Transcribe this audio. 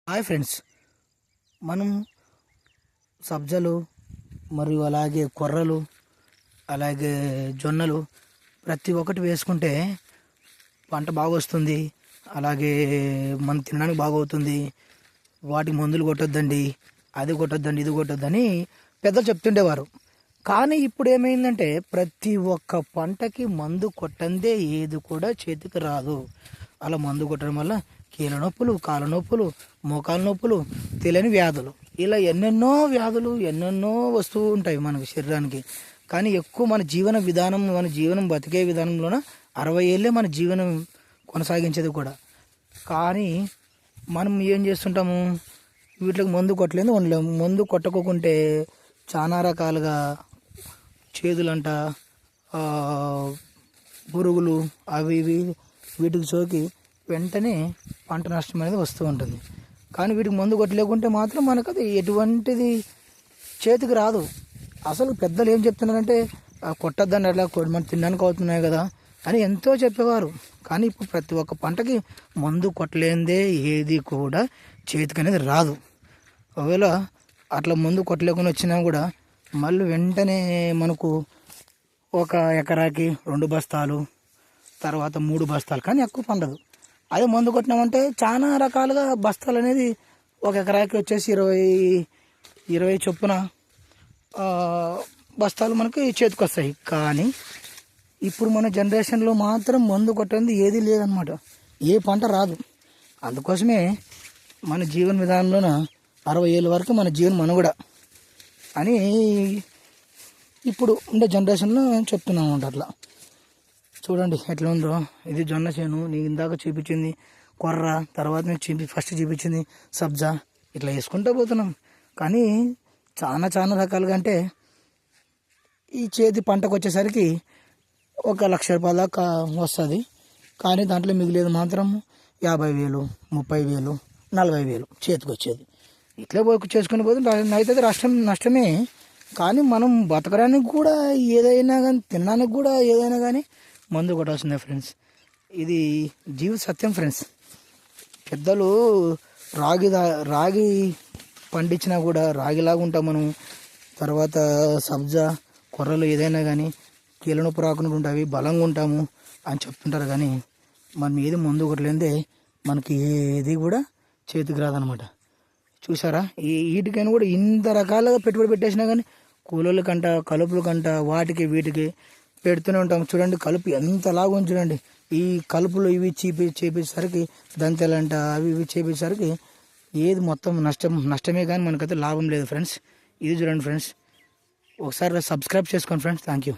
Hi friends, మనం సబ్జలు మరియు అలాగే కొర్రలు అలాగే జొన్నలు ప్రతి ఒక్కటి వేసుకుంటే పంట బాగా వస్తుంది. అలాగే మనం తినడానికి బాగవుతుంది. వాటికి మందులు కొట్టొద్దండి, అది కొట్టొద్దండి, ఇది కొట్టొద్దని పెద్దలు చెప్తుండేవారు. కానీ ఇప్పుడు ఏమైందంటే ప్రతి ఒక్క పంటకి మందు కొట్టందే ఏది కూడా చేతికి రాదు. అలా మందు కొట్టడం వల్ల కీళ్ళ నొప్పులు, కాళ్ళ నొప్పులు, మోకాళ్ళ నొప్పులు, తెలియని వ్యాధులు, ఇలా ఎన్నెన్నో వ్యాధులు ఎన్నెన్నో వస్తూ ఉంటాయి మనకి శరీరానికి. కానీ ఎక్కువ మన జీవనం బతికే విధానంలోన 60 ఏళ్ళే మన జీవనం కొనసాగించేది కూడా. కానీ మనం ఏం చేస్తుంటాము, వీటికి మందు కొట్టలేదు ఉండలేము. మందు కొట్టకోకుంటే చాలా రకాలుగా చేదులంట, పురుగులు అవి ఇవి వీటికి సోకి వెంటనే పంట నష్టం అనేది వస్తూ ఉంటుంది. కానీ వీటికి మందు కొట్టలేకుంటే మాత్రం మనకు అది ఎటువంటిది చేతికి రాదు. అసలు పెద్దలు ఏం చెప్తున్నారంటే కొట్టద్దని, అట్లా మనం తినడానికి అవుతున్నాయి కదా అని ఎంతో చెప్పేవారు. కానీ ఇప్పుడు ప్రతి ఒక్క పంటకి మందు కొట్టలేనిదే ఏది కూడా చేతికి అనేది రాదు. ఒకవేళ అట్లా మందు కొట్టలేకుండా వచ్చినా కూడా మళ్ళీ వెంటనే మనకు ఒక ఎకరాకి 2 బస్తాలు, తర్వాత 3 బస్తాలు, కానీ ఎక్కువ పండదు. అదే మందు కొట్టినామంటే చాలా రకాలుగా బస్తాలు అనేది ఒక ఎకరాకి వచ్చేసి 20 చొప్పున బస్తాలు మనకి చేతికి వస్తాయి. కానీ ఇప్పుడు మన జనరేషన్లో మాత్రం మందు కొట్టేది ఏదీ లేదనమాట. ఏ పంట రాదు. అందుకోసమే మన జీవన విధానంలోన 60 ఏళ్ళ వరకు మన జీవన మనుగడ అని ఇప్పుడు ఉండే జనరేషన్లో చెప్తున్నాం అన్నమాట. అట్లా చూడండి ఎట్లా ఉందో. ఇది జొన్న చేను, నీకు ఇందాక చూపించింది కొర్ర, తర్వాత నేను ఫస్ట్ చూపించింది సబ్జా. ఇట్లా వేసుకుంటూ పోతున్నాం. కానీ చాలా రకాలుగా అంటే ఈ చేతి పంటకు వచ్చేసరికి 1,00,000 రూపాయల దాకా వస్తుంది. కానీ దాంట్లో మిగిలేదు మాత్రం 50,000, 30,000, 40,000 చేతికి వచ్చేది. ఇట్లా చేసుకుని పోతే అయితే నష్టమే. కానీ మనం బతకడానికి కూడా ఏదైనా కానీ, తినడానికి కూడా ఏదైనా కానీ మందు కొట్టాల్సిందే ఫ్రెండ్స్. ఇది జీవిత సత్యం ఫ్రెండ్స్. పెద్దలు రాగి పండించినా కూడా రాగిలాగా ఉంటాం మనం. తర్వాత సబ్జా, కొర్రలు ఏదైనా కానీ కీళ్ళ నొప్పి రాకుండా ఉంటాయి, బలంగా ఉంటాము అని చెప్తుంటారు. కానీ మనం ఏది మందు కొట్టలేదే మనకి ఏది కూడా చేతికి రాదనమాట. చూసారా, వీటికైనా కూడా ఇంత రకాలుగా పెట్టుబడి పెట్టేసినా కానీ కూలీలకంట, కలుపులకంట, వాటికి వీటికి పెడుతూనే ఉంటాం. చూడండి కలుపు ఎంతలాగా ఉంది చూడండి. ఈ కలుపులు ఇవి చేపించేసరికి దంతెలంట అవి ఇవి చేపించేసరికి ఏది మొత్తం నష్టమే కానీ మనకైతే లాభం లేదు ఫ్రెండ్స్. ఇది చూడండి ఫ్రెండ్స్, ఒకసారి సబ్స్క్రైబ్ చేసుకోండి ఫ్రెండ్స్. Thank you.